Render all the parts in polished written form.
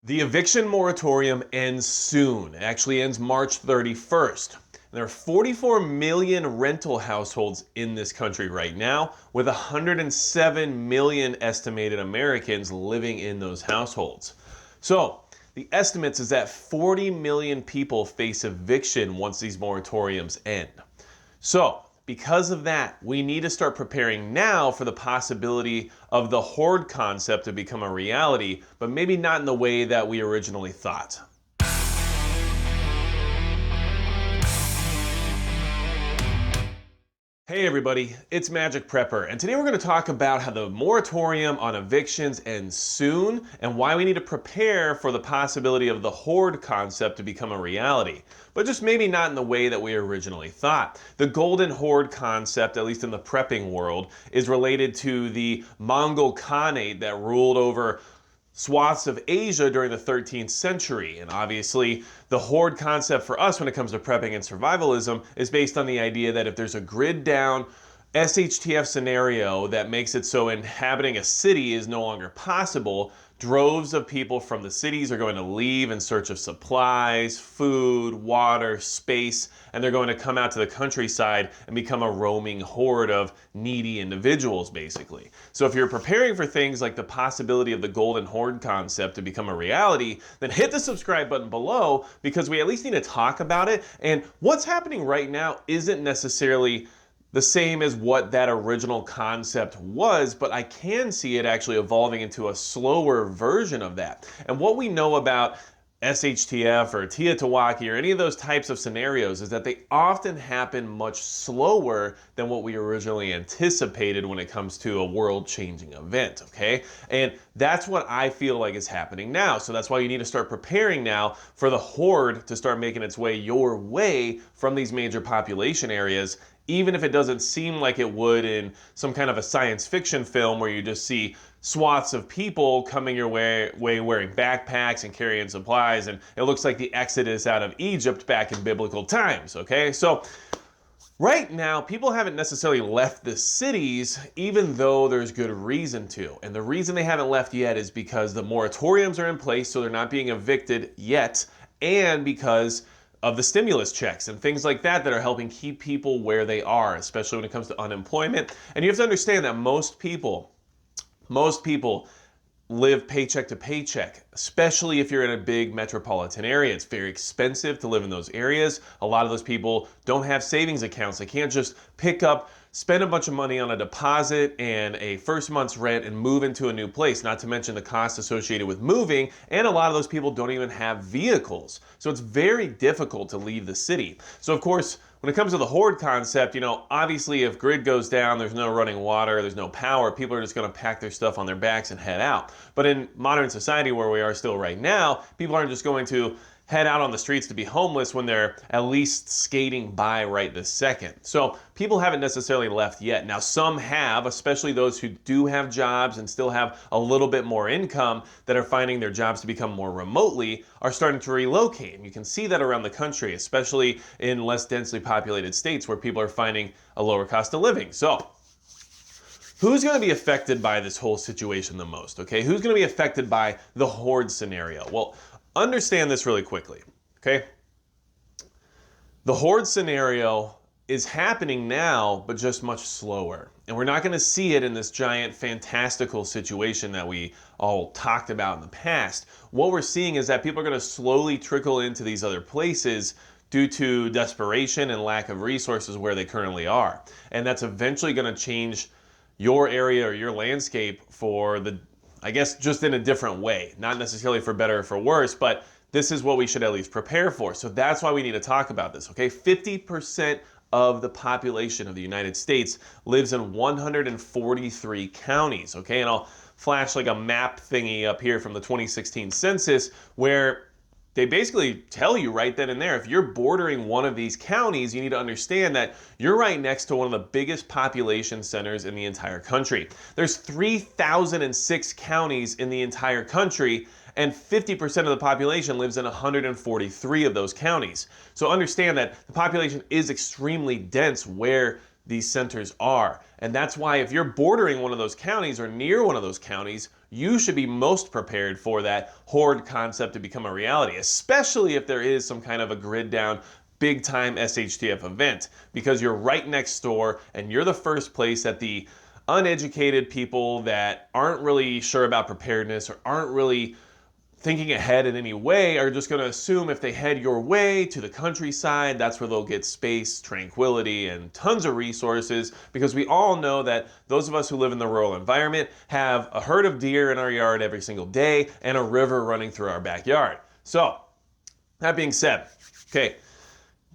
The eviction moratorium ends soon. It actually ends March 31st. There are 44 million rental households in this country right now, with 107 million estimated Americans living in those households. So, the estimates is that 40 million people face eviction once these moratoriums end. So, because of that, we need to start preparing now for the possibility of the horde concept to become a reality, but maybe not in the way that we originally thought. Hey everybody, it's Magic Prepper, and today we're going to talk about how the moratorium on evictions ends soon and why we need to prepare for the possibility of the horde concept to become a reality, but just maybe not in the way that we originally thought. The Golden Horde concept, at least in the prepping world, is related to the Mongol Khanate that ruled over swaths of Asia during the 13th century. And obviously, the horde concept for us when it comes to prepping and survivalism is based on the idea that if there's a grid down SHTF scenario that makes it so inhabiting a city is no longer possible, droves of people from the cities are going to leave in search of supplies, food, water, space, and they're going to come out to the countryside and become a roaming horde of needy individuals, basically. So if you're preparing for things like the possibility of the Golden Horde concept to become a reality, then hit the subscribe button below, because we at least need to talk about it. And what's happening right now isn't necessarily the same as what that original concept was, but I can see it actually evolving into a slower version of that. And what we know about SHTF or Teotihuacan or any of those types of scenarios is that they often happen much slower than what we originally anticipated when it comes to a world-changing event, okay? And that's what I feel like is happening now. So that's why you need to start preparing now for the horde to start making its way your way from these major population areas, even if it doesn't seem like it would in some kind of a science fiction film where you just see swaths of people coming your way wearing backpacks and carrying supplies, and it looks like the Exodus out of Egypt back in biblical times, okay? So right now, people haven't necessarily left the cities, even though there's good reason to. And the reason they haven't left yet is because the moratoriums are in place, so they're not being evicted yet, and because of the stimulus checks and things like that that are helping keep people where they are, especially when it comes to unemployment. And you have to understand that most people live paycheck to paycheck, especially if you're in a big metropolitan area. It's very expensive to live in those areas. A lot of those people don't have savings accounts. They can't just spend a bunch of money on a deposit and a first month's rent and move into a new place, not to mention the costs associated with moving. And a lot of those people don't even have vehicles. So it's very difficult to leave the city. So of course, when it comes to the horde concept, obviously if grid goes down, there's no running water, there's no power, people are just going to pack their stuff on their backs and head out. But in modern society where we are still right now, people aren't just going to head out on the streets to be homeless when they're at least skating by right this second. So people haven't necessarily left yet. Now some have, especially those who do have jobs and still have a little bit more income that are finding their jobs to become more remotely, are starting to relocate. And you can see that around the country, especially in less densely populated states where people are finding a lower cost of living. So who's going to be affected by this whole situation the most, okay? Who's going to be affected by the horde scenario? Well, understand this really quickly, okay? The horde scenario is happening now, but just much slower. And we're not going to see it in this giant fantastical situation that we all talked about in the past. What we're seeing is that people are going to slowly trickle into these other places due to desperation and lack of resources where they currently are. And that's eventually going to change your area or your landscape for I guess just in a different way, not necessarily for better or for worse, but this is what we should at least prepare for. So that's why we need to talk about this, okay? 50% of the population of the United States lives in 143 counties, okay? And I'll flash like a map thingy up here from the 2016 census where they basically tell you right then and there, if you're bordering one of these counties, you need to understand that you're right next to one of the biggest population centers in the entire country. There's 3,006 counties in the entire country, and 50% of the population lives in 143 of those counties. So understand that the population is extremely dense where these centers are. And that's why if you're bordering one of those counties or near one of those counties, you should be most prepared for that horde concept to become a reality, especially if there is some kind of a grid down big time SHTF event, because you're right next door and you're the first place that the uneducated people that aren't really sure about preparedness or aren't really thinking ahead in any way are just going to assume if they head your way to the countryside, that's where they'll get space, tranquility, and tons of resources, because we all know that those of us who live in the rural environment have a herd of deer in our yard every single day and a river running through our backyard. So, that being said, okay,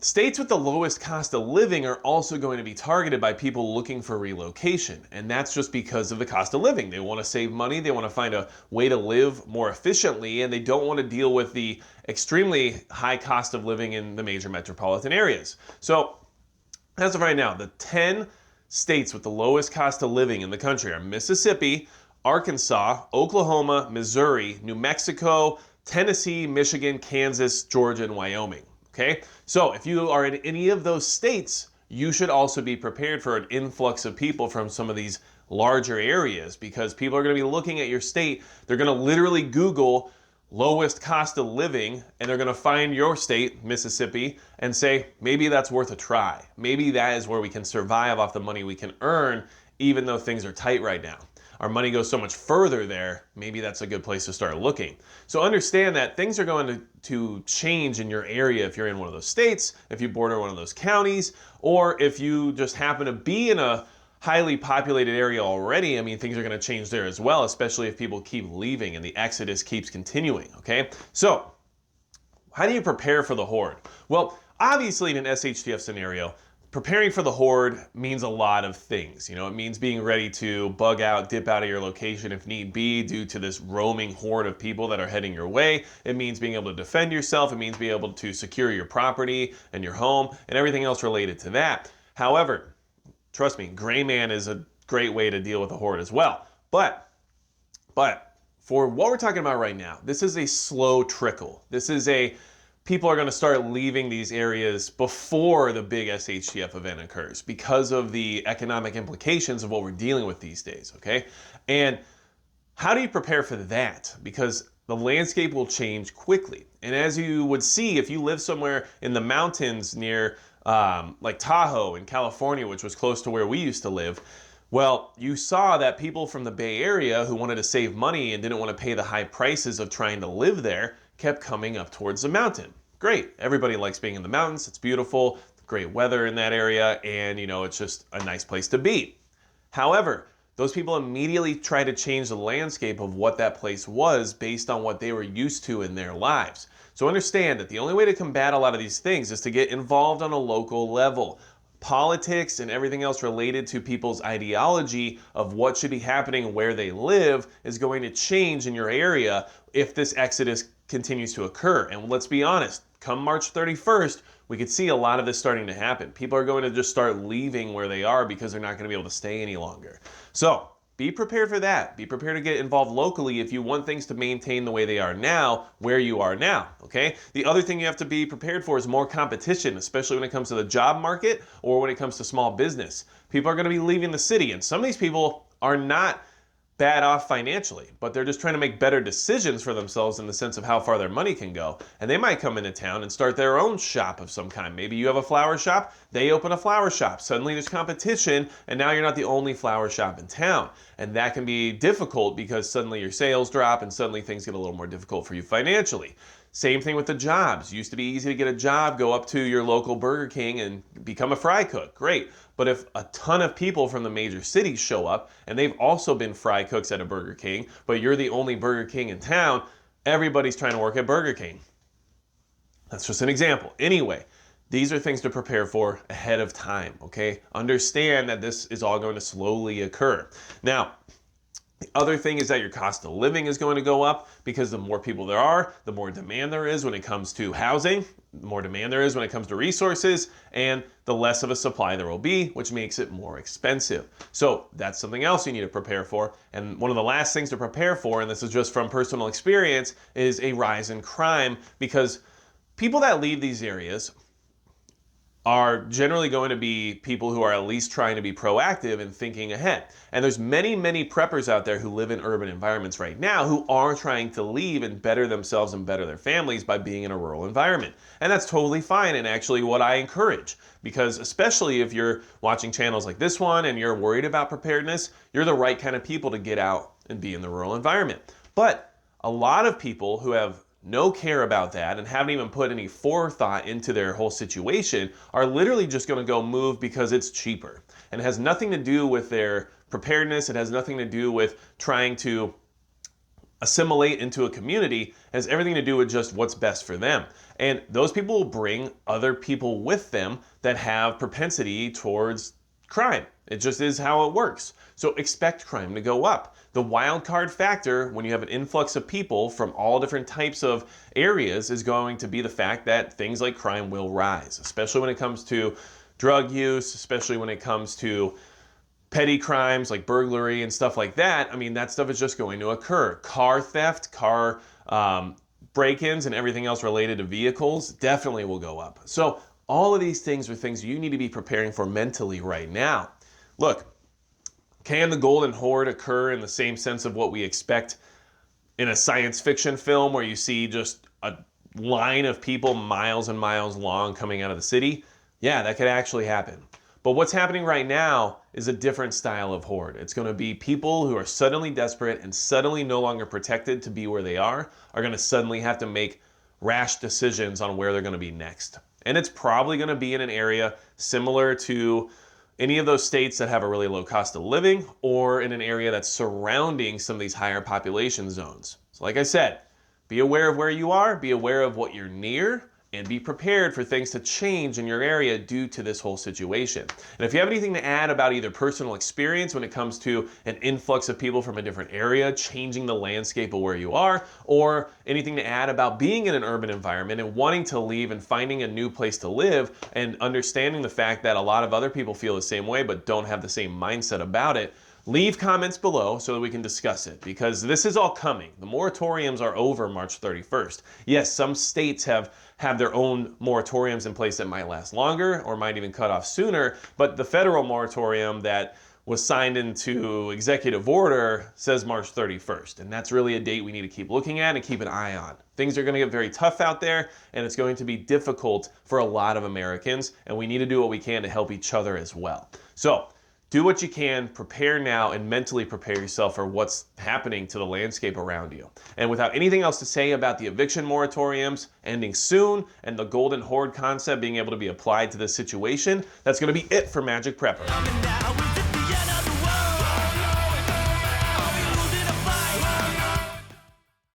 states with the lowest cost of living are also going to be targeted by people looking for relocation, and that's just because of the cost of living. They want to save money, they want to find a way to live more efficiently, and they don't want to deal with the extremely high cost of living in the major metropolitan areas. So, as of right now, the 10 states with the lowest cost of living in the country are Mississippi, Arkansas, Oklahoma, Missouri, New Mexico, Tennessee, Michigan, Kansas, Georgia, and Wyoming. Okay, so if you are in any of those states, you should also be prepared for an influx of people from some of these larger areas, because people are going to be looking at your state. They're going to literally Google lowest cost of living, and they're going to find your state, Mississippi, and say, maybe that's worth a try. Maybe that is where we can survive off the money we can earn, even though things are tight right now. Our money goes so much further there, maybe that's a good place to start looking. So understand that things are going to change in your area if you're in one of those states, if you border one of those counties, or if you just happen to be in a highly populated area already. I mean, things are going to change there as well, especially if people keep leaving and the exodus keeps continuing, okay? So, how do you prepare for the horde? Well, obviously in an SHTF scenario, preparing for the horde means a lot of things. You know, it means being ready to bug out, dip out of your location if need be due to this roaming horde of people that are heading your way. It means being able to defend yourself. It means being able to secure your property and your home and everything else related to that. However, trust me, Gray Man is a great way to deal with the horde as well. But for what we're talking about right now, this is a slow trickle. This is people are going to start leaving these areas before the big SHTF event occurs because of the economic implications of what we're dealing with these days, okay? And how do you prepare for that? Because the landscape will change quickly. And as you would see, if you live somewhere in the mountains near like Tahoe in California, which was close to where we used to live, well, you saw that people from the Bay Area who wanted to save money and didn't want to pay the high prices of trying to live there kept coming up towards the mountain. Great. Everybody likes being in the mountains. It's beautiful, great weather in that area, and you know, it's just a nice place to be. However, those people immediately try to change the landscape of what that place was based on what they were used to in their lives. So understand that the only way to combat a lot of these things is to get involved on a local level. Politics and everything else related to people's ideology of what should be happening where they live is going to change in your area if this exodus continues to occur. And let's be honest, come March 31st, we could see a lot of this starting to happen. People are going to just start leaving where they are because they're not going to be able to stay any longer. So be prepared for that. Be prepared to get involved locally if you want things to maintain the way they are now, where you are now, okay? The other thing you have to be prepared for is more competition, especially when it comes to the job market or when it comes to small business. People are going to be leaving the city, and some of these people are not bad off financially, but they're just trying to make better decisions for themselves in the sense of how far their money can go. And they might come into town and start their own shop of some kind. Maybe you have a flower shop, they open a flower shop. Suddenly there's competition, and now you're not the only flower shop in town. And that can be difficult because suddenly your sales drop and suddenly things get a little more difficult for you financially. Same thing with the jobs. Used to be easy to get a job, go up to your local Burger King and become a fry cook. Great. But if a ton of people from the major cities show up and they've also been fry cooks at a Burger King, but you're the only Burger King in town, everybody's trying to work at Burger King. That's just an example. Anyway, these are things to prepare for ahead of time, okay? Understand that this is all going to slowly occur. Now, the other thing is that your cost of living is going to go up because the more people there are, the more demand there is when it comes to housing, the more demand there is when it comes to resources, and the less of a supply there will be, which makes it more expensive. So that's something else you need to prepare for. And one of the last things to prepare for, and this is just from personal experience, is a rise in crime, because people that leave these areas are generally going to be people who are at least trying to be proactive and thinking ahead. And there's many, many preppers out there who live in urban environments right now who are trying to leave and better themselves and better their families by being in a rural environment. And that's totally fine, and actually what I encourage, because especially if you're watching channels like this one and you're worried about preparedness, you're the right kind of people to get out and be in the rural environment. But a lot of people who have no care about that and haven't even put any forethought into their whole situation are literally just going to go move because it's cheaper. And it has nothing to do with their preparedness. It has nothing to do with trying to assimilate into a community. It has everything to do with just what's best for them. And those people will bring other people with them that have propensity towards crime. It just is how it works. So expect crime to go up. The wild card factor when you have an influx of people from all different types of areas is going to be the fact that things like crime will rise, especially when it comes to drug use, especially when it comes to petty crimes like burglary and stuff like that. I mean, that stuff is just going to occur. Car theft, car break-ins, and everything else related to vehicles definitely will go up. So all of these things are things you need to be preparing for mentally right now. Look, can the Golden Horde occur in the same sense of what we expect in a science fiction film where you see just a line of people miles and miles long coming out of the city? Yeah, that could actually happen. But what's happening right now is a different style of horde. It's going to be people who are suddenly desperate and suddenly no longer protected to be where they are going to suddenly have to make rash decisions on where they're going to be next. And it's probably going to be in an area similar to any of those states that have a really low cost of living, or in an area that's surrounding some of these higher population zones. So like I said, be aware of where you are, be aware of what you're near, and be prepared for things to change in your area due to this whole situation. And if you have anything to add about either personal experience when it comes to an influx of people from a different area changing the landscape of where you are, or anything to add about being in an urban environment and wanting to leave and finding a new place to live and understanding the fact that a lot of other people feel the same way but don't have the same mindset about it, leave comments below so that we can discuss it, because this is all coming. The moratoriums are over March 31st. Yes, some states have their own moratoriums in place that might last longer or might even cut off sooner, but the federal moratorium that was signed into executive order says March 31st, and that's really a date we need to keep looking at and keep an eye on. Things are going to get very tough out there, and it's going to be difficult for a lot of Americans, and we need to do what we can to help each other as well. So, do what you can, prepare now, and mentally prepare yourself for what's happening to the landscape around you. And without anything else to say about the eviction moratoriums ending soon and the Golden Horde concept being able to be applied to this situation, that's going to be it for Magic Prepper.